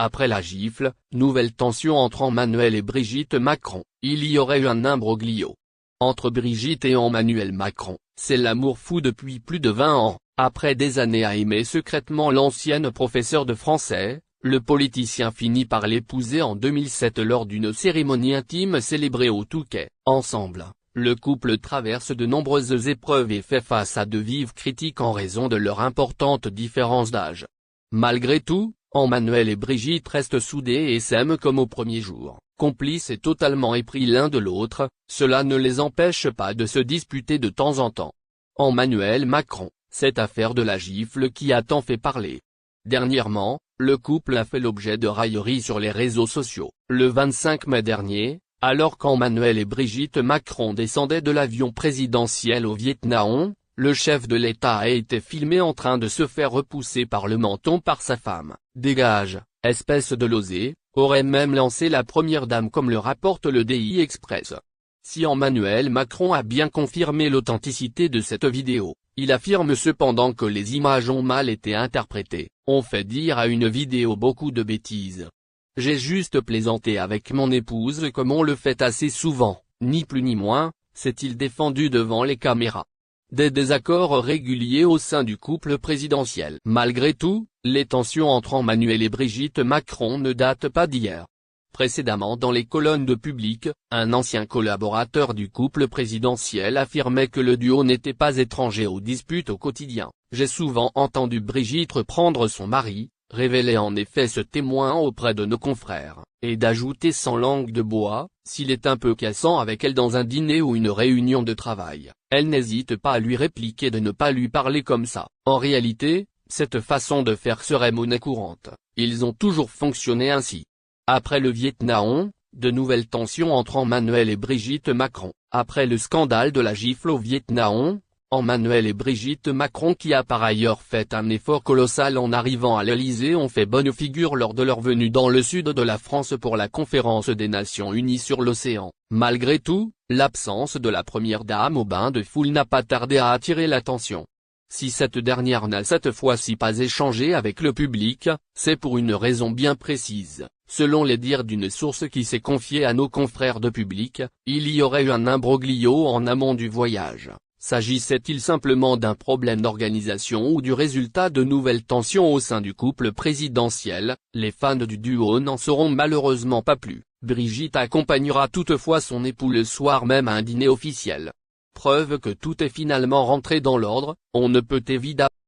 Après la gifle, nouvelle tension entre Emmanuel et Brigitte Macron. Il y aurait eu un imbroglio entre Brigitte et Emmanuel Macron. C'est l'amour fou depuis plus de 20 ans. Après des années à aimer secrètement l'ancienne professeure de français, le politicien finit par l'épouser en 2007 lors d'une cérémonie intime célébrée au Touquet. Ensemble, le couple traverse de nombreuses épreuves et fait face à de vives critiques en raison de leur importante différence d'âge. Malgré tout, Emmanuel et Brigitte restent soudés et s'aiment comme au premier jour. Complices et totalement épris l'un de l'autre, cela ne les empêche pas de se disputer de temps en temps. Emmanuel Macron, cette affaire de la gifle qui a tant fait parler. Dernièrement, le couple a fait l'objet de railleries sur les réseaux sociaux. Le 25 mai dernier, alors qu'Emmanuel et Brigitte Macron descendaient de l'avion présidentiel au Vietnam, le chef de l'État a été filmé en train de se faire repousser par le menton par sa femme. « Dégage, espèce de losé », aurait même lancé la première dame comme le rapporte le DI Express. Si Emmanuel Macron a bien confirmé l'authenticité de cette vidéo, il affirme cependant que les images ont mal été interprétées. On fait dire à une vidéo beaucoup de bêtises. J'ai juste plaisanté avec mon épouse comme on le fait assez souvent, ni plus ni moins, s'est-il défendu devant les caméras. Des désaccords réguliers au sein du couple présidentiel. Malgré tout, les tensions entre Emmanuel et Brigitte Macron ne datent pas d'hier. Précédemment dans les colonnes de Public, un ancien collaborateur du couple présidentiel affirmait que le duo n'était pas étranger aux disputes au quotidien. J'ai souvent entendu Brigitte reprendre son mari, révélait en effet ce témoin auprès de nos confrères, et d'ajouter sans langue de bois, s'il est un peu cassant avec elle dans un dîner ou une réunion de travail, elle n'hésite pas à lui répliquer de ne pas lui parler comme ça. En réalité, cette façon de faire serait monnaie courante, ils ont toujours fonctionné ainsi. Après le Vietnam, de nouvelles tensions entre Emmanuel et Brigitte Macron. Après le scandale de la gifle au Vietnam, Emmanuel et Brigitte Macron qui a par ailleurs fait un effort colossal en arrivant à l'Elysée ont fait bonne figure lors de leur venue dans le sud de la France pour la conférence des Nations Unies sur l'océan. Malgré tout, l'absence de la première dame au bain de foule n'a pas tardé à attirer l'attention. Si cette dernière n'a cette fois-ci pas échangé avec le public, c'est pour une raison bien précise. Selon les dires d'une source qui s'est confiée à nos confrères de Public, il y aurait eu un imbroglio en amont du voyage. S'agissait-il simplement d'un problème d'organisation ou du résultat de nouvelles tensions au sein du couple présidentiel? Les fans du duo n'en sauront malheureusement pas plus. Brigitte accompagnera toutefois son époux le soir même à un dîner officiel. Preuve que tout est finalement rentré dans l'ordre, on ne peut évidemment